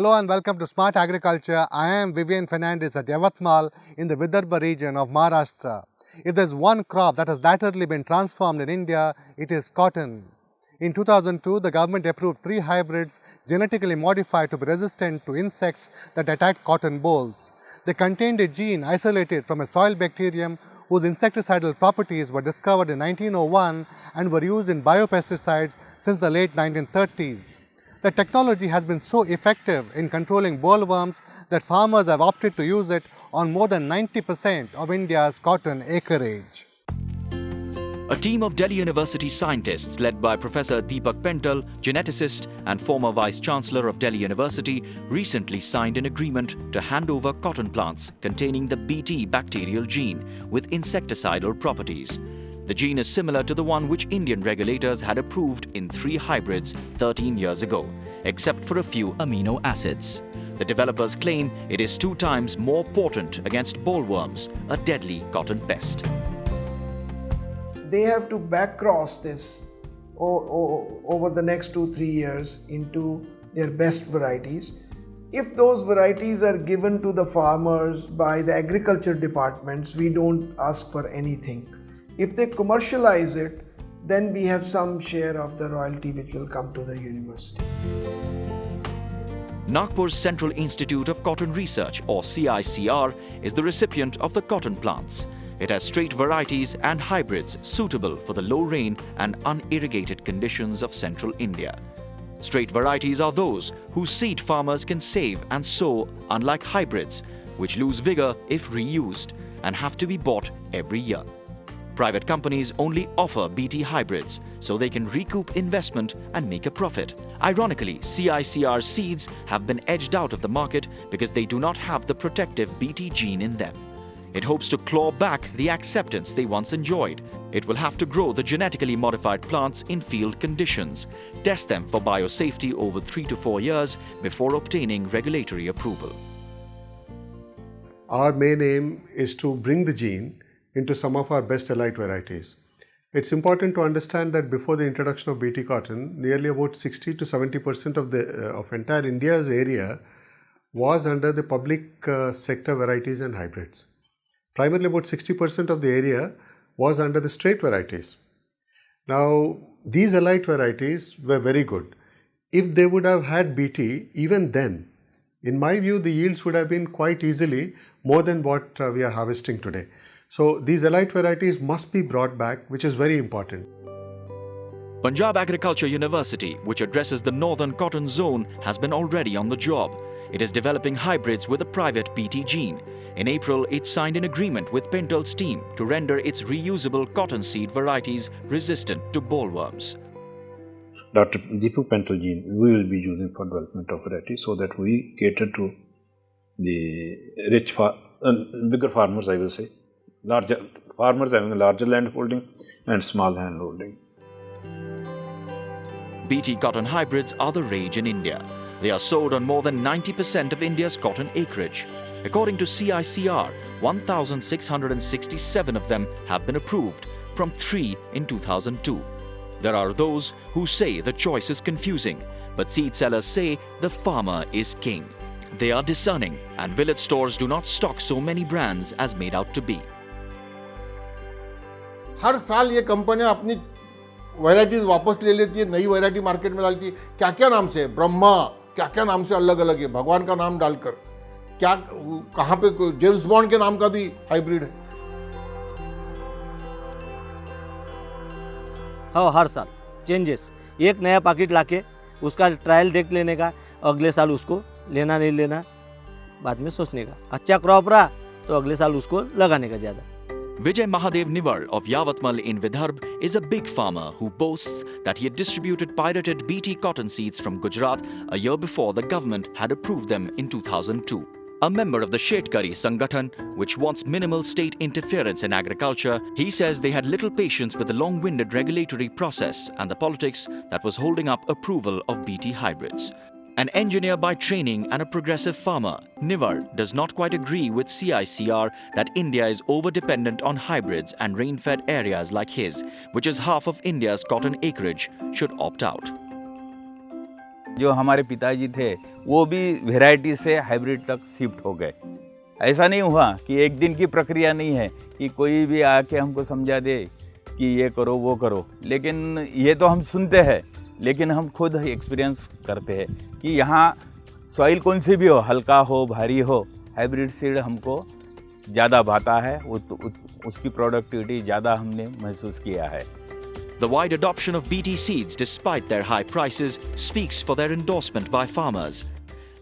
Hello and welcome to Smart Agriculture. I am Vivian Fernandez at Yavatmal in the Vidarbha region of Maharashtra. If there's one crop that has laterally been transformed in India, it is cotton. In 2002, the government approved 3 hybrids genetically modified to be resistant to insects that attack cotton bolls. They contained a gene isolated from a soil bacterium whose insecticidal properties were discovered in 1901 and were used in biopesticides since the late 1930s. The technology has been so effective in controlling bollworms that farmers have opted to use it on more than 90% of India's cotton acreage. A team of Delhi University scientists led by Professor Deepak Pental, geneticist and former Vice-Chancellor of Delhi University, recently signed an agreement to hand over cotton plants containing the Bt bacterial gene with insecticidal properties. The gene is similar to the one which Indian regulators had approved in 3 hybrids 13 years ago, except for a few amino acids. The developers claim it is 2 times more potent against bollworms, a deadly cotton pest. They have to backcross this over the next 2-3 years into their best varieties. If those varieties are given to the farmers by the agriculture departments, we don't ask for anything. If they commercialize it, then we have some share of the royalty which will come to the university. Nagpur's Central Institute of Cotton Research, or CICR, is the recipient of the cotton plants. It has straight varieties and hybrids suitable for the low rain and unirrigated conditions of central India. Straight varieties are those whose seed farmers can save and sow, unlike hybrids, which lose vigor if reused and have to be bought every year. Private companies only offer Bt hybrids so they can recoup investment and make a profit. Ironically, CICR seeds have been edged out of the market because they do not have the protective Bt gene in them. It hopes to claw back the acceptance they once enjoyed. It will have to grow the genetically modified plants in field conditions, test them for biosafety over 3 to 4 years before obtaining regulatory approval. Our main aim is to bring the gene into some of our best elite varieties. It's important to understand that before the introduction of Bt cotton, nearly about 60 to 70% of entire India's area was under the public sector varieties and hybrids. Primarily about 60% of the area was under the straight varieties. Now, these elite varieties were very good. If they would have had Bt, even then, in my view, the yields would have been quite easily more than what we are harvesting today. So these elite varieties must be brought back, which is very important. Punjab Agriculture University, which addresses the northern cotton zone, has been already on the job. It is developing hybrids with a private Bt gene. In April, it signed an agreement with Pental's team to render its reusable cottonseed varieties resistant to bollworms. Dr. Deepak Pental gene we will be using for development of varieties so that we cater to the bigger farmers, I will say. Larger farmers having a larger land holding and small hand holding. Bt cotton hybrids are the rage in India. They are sold on more than 90% of India's cotton acreage. According to CICR, 1,667 of them have been approved, from 3 in 2002. There are those who say the choice is confusing, but seed sellers say the farmer is king. They are discerning, and village stores do not stock so many brands as made out to be. हर साल ये कंपनियां अपनी varieties वापस ले लेती है, नई variety market में डालती है. क्या क्या नाम से, ब्रह्मा, क्या क्या नाम से अलग अलग है, भगवान का नाम डालकर, क्या कहाँ पे जेम्स बॉन्ड के नाम का भी हाइब्रिड है. हाँ, हर साल चेंजेस, एक नया पैकेट लाके उसका ट्रायल देख लेने का, अगले साल उसको लेना नहीं लेना बाद में सोचने का. अच्छा क्रॉप रहा तो अगले साल उसको लगाने का ज़्यादा. Vijay Mahadev Nivar of Yavatmal in Vidarbha is a big farmer who boasts that he had distributed pirated Bt cotton seeds from Gujarat a year before the government had approved them in 2002. A member of the Shetkari Sangathan, which wants minimal state interference in agriculture, he says they had little patience with the long-winded regulatory process and the politics that was holding up approval of Bt hybrids. An engineer by training and a progressive farmer, Nivar does not quite agree with CICR that India is over-dependent on hybrids and rain-fed areas like his, which is half of India's cotton acreage, should opt out. जो हमारे पिताजी थे वो भी variety से hybrid तक shift हो गए। ऐसा नहीं हुआ कि एक दिन की प्रक्रिया नहीं है कि कोई भी आके हमको समझा दे कि ये करो वो करो, लेकिन ये तो हम सुनते हैं, लेकिन हम खुद एक्सपीरियंस करते हैं कि यहाँ सॉइल कौन सी भी हो, हल्का हो भारी हो, हाइब्रिड सीड हमको ज़्यादा भाता है, उसकी प्रोडक्टिविटी ज़्यादा हमने महसूस किया है। The wide adoption of BT seeds despite their high prices speaks for their endorsement by farmers.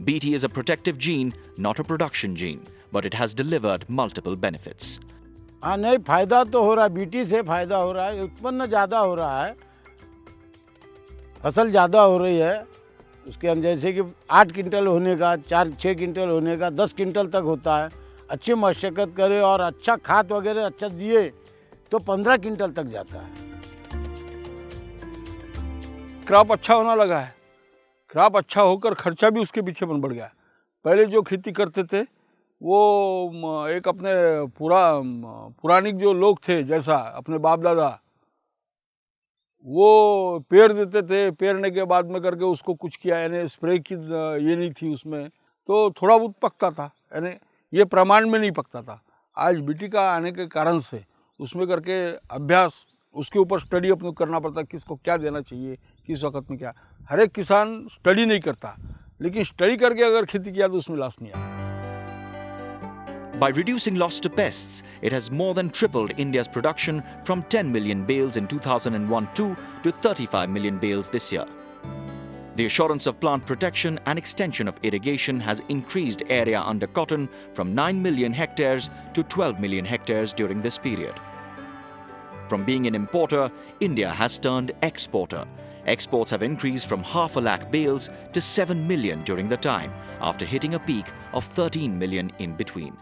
BT is a protective gene, not a production gene, but it has delivered multiple benefits. हाँ नहीं, फायदा तो हो रहा है, BT से फायदा हो रहा है, उत्पन्न ज़्यादा हो रहा है, फसल ज़्यादा हो रही है। उसके अंदर जैसे कि 8 क्विंटल होने का 4-6 क्विंटल होने का 10 क्विंटल तक होता है। अच्छी मशक्क़त करे और अच्छा खाद वगैरह अच्छा दिए तो 15 क्विंटल तक जाता है। क्रॉप अच्छा होना लगा है, क्रॉप अच्छा होकर खर्चा भी उसके पीछे बढ़ गया। पहले जो खेती करते थे वो एक अपने पुरानी जो लोग थे, जैसा अपने बाप दादा, वो पेड़ देते थे, पेड़ने के बाद में करके उसको कुछ किया, यानी स्प्रे की ये नहीं थी उसमें, तो थोड़ा बहुत पकता था, यानी ये प्रमाण में नहीं पकता था। आज बीटी का आने के कारण से उसमें करके अभ्यास, उसके ऊपर स्टडी अपने करना पड़ता है, किसको क्या देना चाहिए, किस वक्त में क्या। हर एक किसान स्टडी नहीं करता, लेकिन स्टडी करके अगर खेती किया तो उसमें लॉस नहीं आता। By reducing loss to pests, it has more than tripled India's production from 10 million bales in 2001-2 to 35 million bales this year. The assurance of plant protection and extension of irrigation has increased area under cotton from 9 million hectares to 12 million hectares during this period. From being an importer, India has turned exporter. Exports have increased from 500,000 bales to 7 million during the time, after hitting a peak of 13 million in between.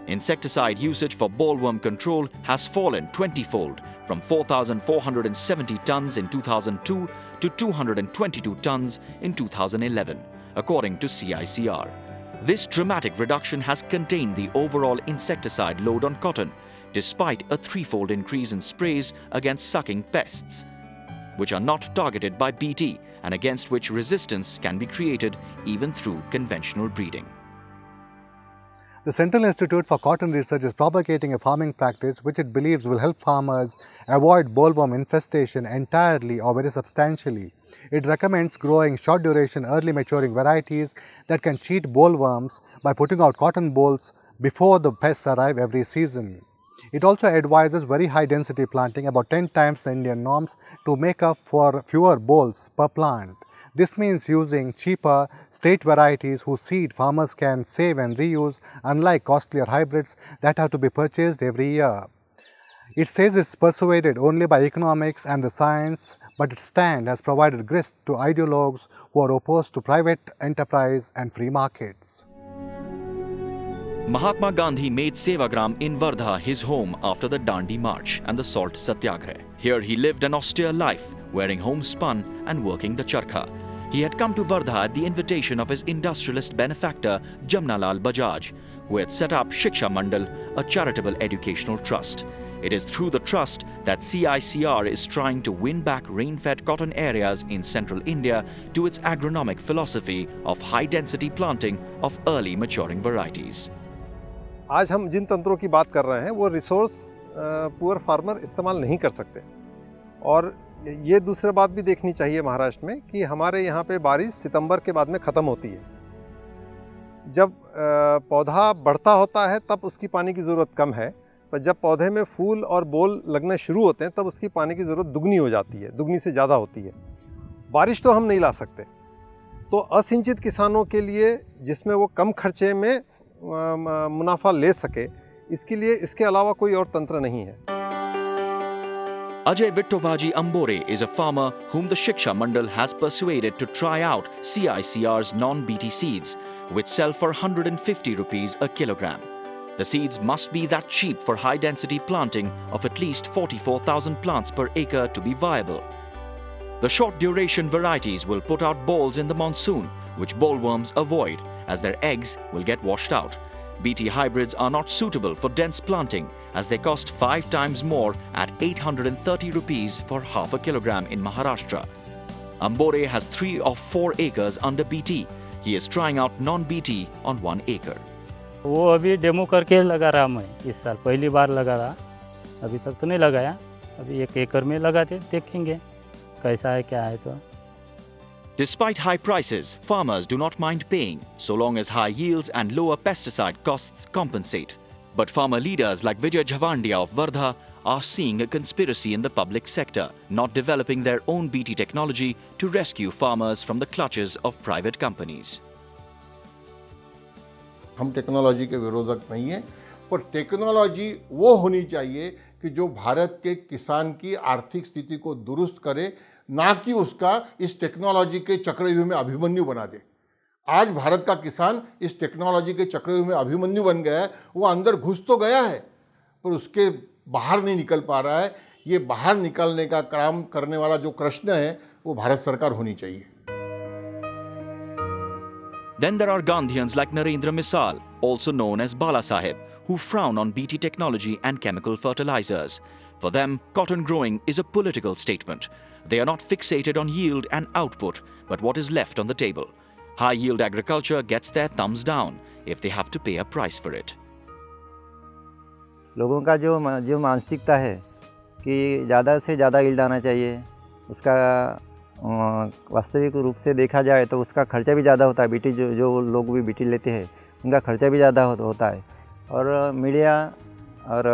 Insecticide usage for bollworm control has fallen 20-fold from 4,470 tons in 2002 to 222 tons in 2011, according to CICR. This dramatic reduction has contained the overall insecticide load on cotton, despite a 3-fold increase in sprays against sucking pests, which are not targeted by BT and against which resistance can be created even through conventional breeding. The Central Institute for Cotton Research is propagating a farming practice which it believes will help farmers avoid bollworm infestation entirely or very substantially. It recommends growing short duration early maturing varieties that can cheat bollworms by putting out cotton bolls before the pests arrive every season. It also advises very high density planting, about 10 times the Indian norms, to make up for fewer bolls per plant. This means using cheaper state varieties whose seed farmers can save and reuse, unlike costlier hybrids that have to be purchased every year. It says it's persuaded only by economics and the science, but its stand has provided grist to ideologues who are opposed to private enterprise and free markets. Mahatma Gandhi made Sevagram in Wardha his home after the Dandi March and the Salt Satyagraha. Here he lived an austere life, wearing homespun and working the charkha. He had come to Wardha at the invitation of his industrialist benefactor Jamnalal Bajaj, who had set up Shiksha Mandal, a charitable educational trust. It is through the trust that CICR is trying to win back rain-fed cotton areas in central India to its agronomic philosophy of high-density planting of early maturing varieties. आज हम जिन तंत्रों की बात कर रहे हैं वो resource poor farmer इस्तेमाल नहीं कर सकते, और ये दूसरी बात भी देखनी चाहिए महाराष्ट्र में कि हमारे यहाँ पे बारिश सितंबर के बाद में ख़त्म होती है। जब पौधा बढ़ता होता है तब उसकी पानी की ज़रूरत कम है, पर जब पौधे में फूल और बोल लगने शुरू होते हैं तब उसकी पानी की ज़रूरत दुगनी हो जाती है, दुगनी से ज़्यादा होती है। बारिश तो हम नहीं ला सकते, तो असिंचित किसानों के लिए जिसमें वो कम खर्चे में मुनाफा ले सके, इसके लिए इसके अलावा कोई और तंत्र नहीं है। Ajay Vittobaji Ambore is a farmer whom the Shiksha Mandal has persuaded to try out CICR's non-BT seeds, which sell for 150 rupees a kilogram. The seeds must be that cheap for high-density planting of at least 44,000 plants per acre to be viable. The short-duration varieties will put out bolls in the monsoon, which bollworms avoid, as their eggs will get washed out. BT hybrids are not suitable for dense planting, as they cost 5 times more at 830 rupees for half a kilogram in Maharashtra. Ambore has 3 or 4 acres under BT. He is trying out non-BT on 1 acre. वो अभी demo करके लगा रहा मैं इस साल पहली बार लगा रहा, अभी तक तो नहीं लगाया, अभी 1 एकड़ में लगाते देखेंगे कैसा है क्या है तो. Despite high prices, farmers do not mind paying so long as high yields and lower pesticide costs compensate. But farmer leaders like Vijay Jhavandia of Wardha are seeing a conspiracy in the public sector, not developing their own BT technology to rescue farmers from the clutches of private companies. हम technology के विरोधक नहीं हैं, पर technology वो होनी चाहिए कि जो भारत के किसान की आर्थिक स्थिति को दुरुस्त करे, ना कि उसका इस टेक्नोलॉजी के चक्रव्यूह में अभिमन्यु बना दे. आज भारत का किसान इस टेक्नोलॉजी के चक्रव्यूह में अभिमन्यु बन गया है. वो अंदर घुस तो गया है पर उसके बाहर नहीं निकल पा रहा है. ये बाहर निकलने का काम करने वाला जो कृष्ण है वो भारत सरकार होनी चाहिए. Then there are Gandhians like Narendra Misal, also known as Bala Sahib, who frown on BT technology and chemical fertilizers. For them, cotton growing is a political statement. They are not fixated on yield and output, but what is left on the table. High-yield agriculture gets their thumbs down if they have to pay a price for it. लोगों का जो मानसिकता है कि ज़्यादा से ज़्यादा yield आना चाहिए, उसका वास्तविक रूप से देखा जाए तो उसका खर्चा भी ज़्यादा होता है. बीटी जो लोग भी बीटी लेते हैं उनका खर्चा भी ज़्यादा होता है. और मीडिया और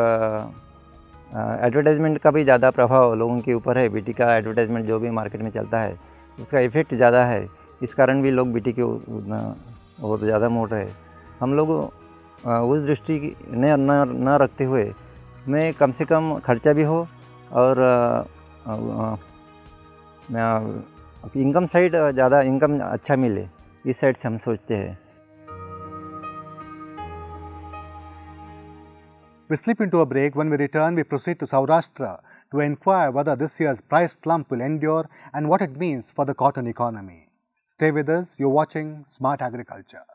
एडवर्टाइजमेंट का भी ज़्यादा प्रभाव लोगों के ऊपर है. बीटी का एडवर्टाइजमेंट जो भी मार्केट में चलता है उसका इफ़ेक्ट ज़्यादा है. इस कारण भी लोग बीटी के और ज़्यादा मोड़ रहे हैं. हम लोग उस दृष्टि न रखते हुए में कम से कम खर्चा भी हो और इनकम साइड ज़्यादा इनकम अच्छा मिले, इस साइड से हम सोचते हैं. We slip into a break. When we return, we proceed to Saurashtra to inquire whether this year's price slump will endure and what it means for the cotton economy. Stay with us. You're watching Smart Agriculture.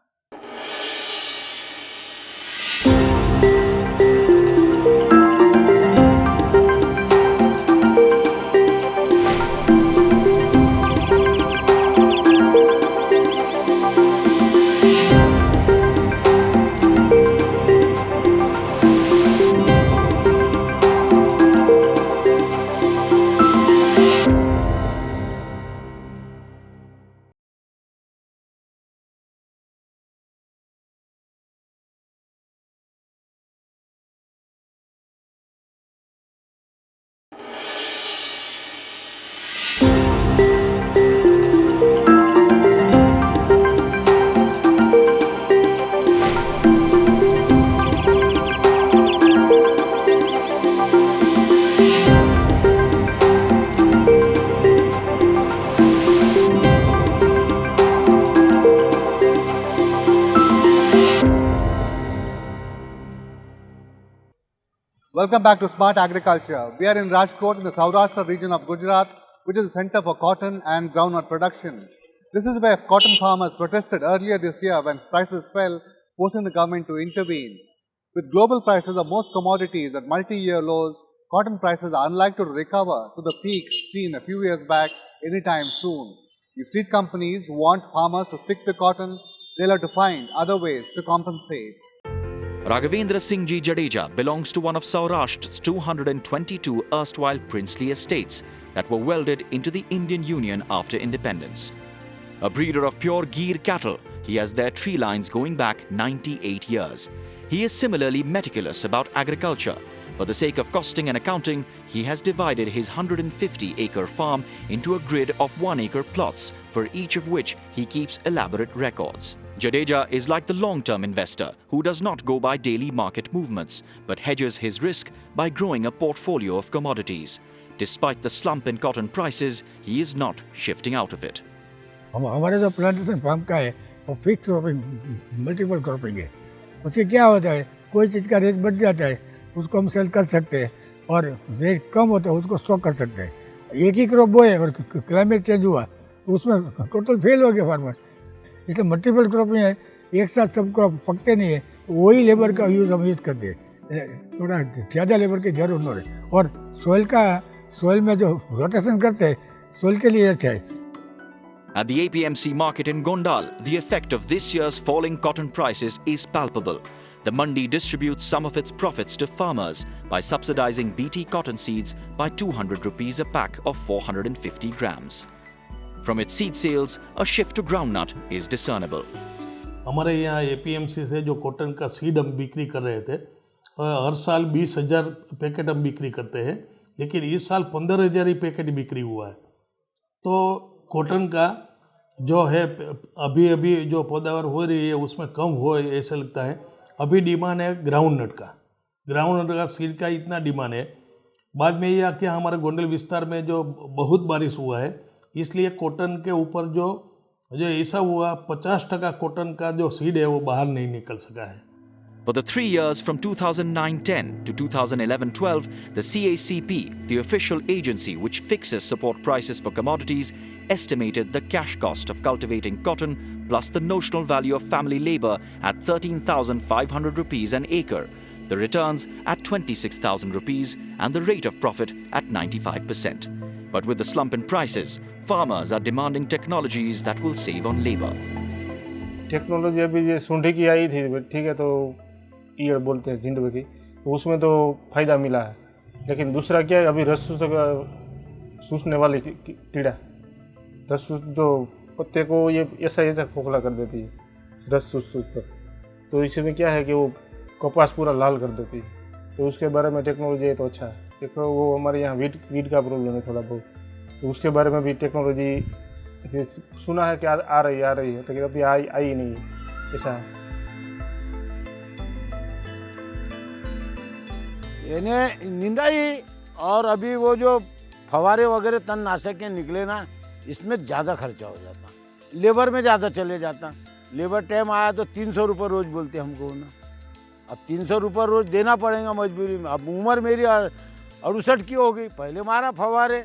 Welcome back to Smart Agriculture. We are in Rajkot in the Saurashtra region of Gujarat, which is a center for cotton and groundnut production. This is where cotton farmers protested earlier this year when prices fell, forcing the government to intervene. With global prices of most commodities at multi-year lows, cotton prices are unlikely to recover to the peaks seen a few years back anytime soon. If seed companies want farmers to stick to cotton, they'll have to find other ways to compensate. Raghavendra Singh Ji Jadeja belongs to one of Saurashtra's 222 erstwhile princely estates that were welded into the Indian Union after independence. A breeder of pure Gir cattle, he has their tree lines going back 98 years. He is similarly meticulous about agriculture. For the sake of costing and accounting, he has divided his 150-acre farm into a grid of 1-acre plots, for each of which he keeps elaborate records. Jadeja is like the long-term investor who does not go by daily market movements, but hedges his risk by growing a portfolio of commodities. Despite the slump in cotton prices, he is not shifting out of it. हमारे जो plantation farm का है वो fix cropping multiple cropping है. उससे क्या होता है, कोई चीज़ का रेट बढ़ जाता है उसको हम सेल कर सकते हैं और रेट कम होता है उसको स्टॉक कर सकते हैं. एक ही क्रॉप बोए और क्लाइमेट चेंज हुआ तो उसमें टोटल फेल हो गया फार्मर. इसलिए मल्टीपल क्रॉपिंग है, एक साथ सब क्रॉप पकते नहीं है, वही लेबर का हम यूज़ करते हैं. थोड़ा ज़्यादा लेबर की जरूरत नहीं है और सोइल में जो रोटेशन करते हैं सोइल के लिए अच्छा है. At the APMC market in Gondal, the effect of this year's falling cotton prices is palpable. The mandi distributes some of its profits to farmers by subsidizing BT cotton seeds by 200 rupees a pack of 450 grams. From its seed sales, a shift to groundnut is discernible. हमारे यहाँ APMC से जो cotton का seed हम बिक्री कर रहे थे, हर साल 20,000 पैकेट हम बिक्री करते हैं, लेकिन इस साल 15,000 ही पैकेट बिक्री हुआ है। तो कॉटन का जो है अभी जो पैदावार हो रही है उसमें कम हो ऐसा लगता है। अभी डिमांड है ग्राउंडनट का सीड का इतना डिमांड है। बाद में यह कि हमारे गोंडल विस्तार में जो बहुत बारिश हुआ है, इसलिए कॉटन के ऊपर जो ऐसा हुआ 50% कॉटन का जो सीड है वो बाहर नहीं निकल सका है। For the 3 years from 2009-10 to 2011-12, the CACP, the official agency which fixes support prices for commodities, estimated the cash cost of cultivating cotton plus the notional value of family labor at 13,500 rupees an acre, the returns at 26,000 rupees and the rate of profit at 95%. But with the slump in prices, farmers are demanding technologies that will save on labor. Technology अभी ये सूंढी की आई थी, ठीक है, तो year बोलते हैं झिंडवे की, तो उसमें तो फ़ायदा मिला है। लेकिन दूसरा क्या है, अभी रस सूसने वाली कीड़ा, रस जो पत्ते को ये ऐसा खोखला कर देती है, रस सूस कर, तो इसमें क्या है कि वो कपास पूरा लाल कर देती है। तो उसके बारे में टेक्नोलॉजी है तो अच्छा है। देखो वो हमारे यहाँ वीट का प्रॉब्लम है थोड़ा बहुत, तो उसके बारे में भी टेक्नोलॉजी सुना है कि आ रही है, लेकिन अभी आई नहीं है, ऐसा है। यानी निंदाई और अभी वो जो फवारे वगैरह तणनाशक के निकले ना, इसमें ज़्यादा खर्चा हो जाता, लेबर में ज़्यादा चले जाता। लेबर टाइम आया तो 300 रुपये रोज़ बोलते हमको ना, अब 300 रुपये रोज़ देना पड़ेगा मजबूरी में। अब उम्र मेरी 68 की हो गई, पहले मारा फवारे,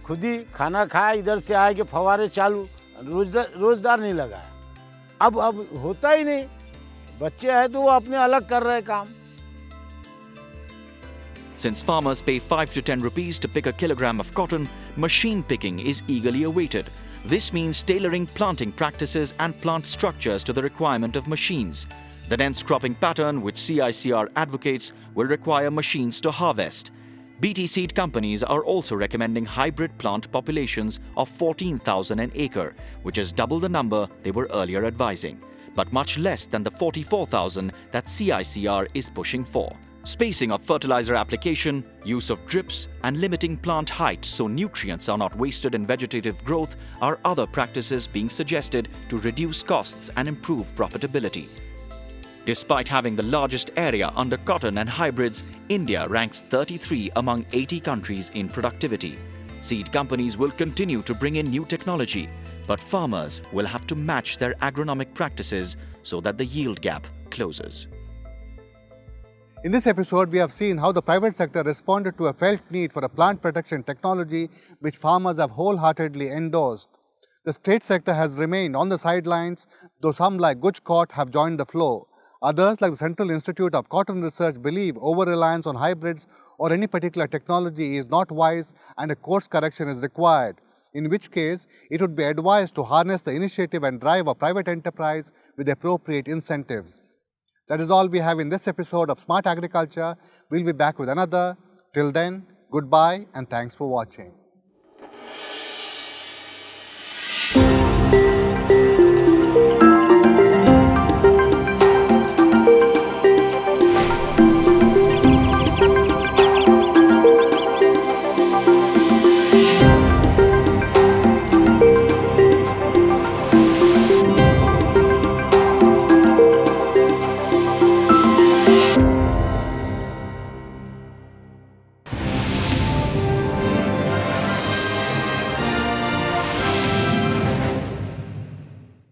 खुद ही खाना खाया, इधर से आए कि फवारे चालू, रोजगार नहीं लगाया। अब होता ही नहीं, बच्चे हैं तो वो अपने अलग कर रहे काम। Since farmers pay 5 to 10 rupees to pick a kilogram of cotton, machine picking is eagerly awaited. This means tailoring planting practices and plant structures to the requirement of machines. The dense cropping pattern which CICR advocates will require machines to harvest. BT seed companies are also recommending hybrid plant populations of 14,000 an acre, which is double the number they were earlier advising, but much less than the 44,000 that CICR is pushing for. Spacing of fertilizer application, use of drips, and limiting plant height so nutrients are not wasted in vegetative growth are other practices being suggested to reduce costs and improve profitability. Despite having the largest area under cotton and hybrids, India ranks 33 among 80 countries in productivity. Seed companies will continue to bring in new technology, but farmers will have to match their agronomic practices so that the yield gap closes. In this episode, we have seen how the private sector responded to a felt need for a plant protection technology which farmers have wholeheartedly endorsed. The state sector has remained on the sidelines, though some like Gujkot have joined the flow. Others, like the Central Institute of Cotton Research, believe over-reliance on hybrids or any particular technology is not wise and a course correction is required, in which case it would be advised to harness the initiative and drive of private enterprise with appropriate incentives. That is all we have in this episode of Smart Agriculture. We'll be back with another. Till then, goodbye and thanks for watching.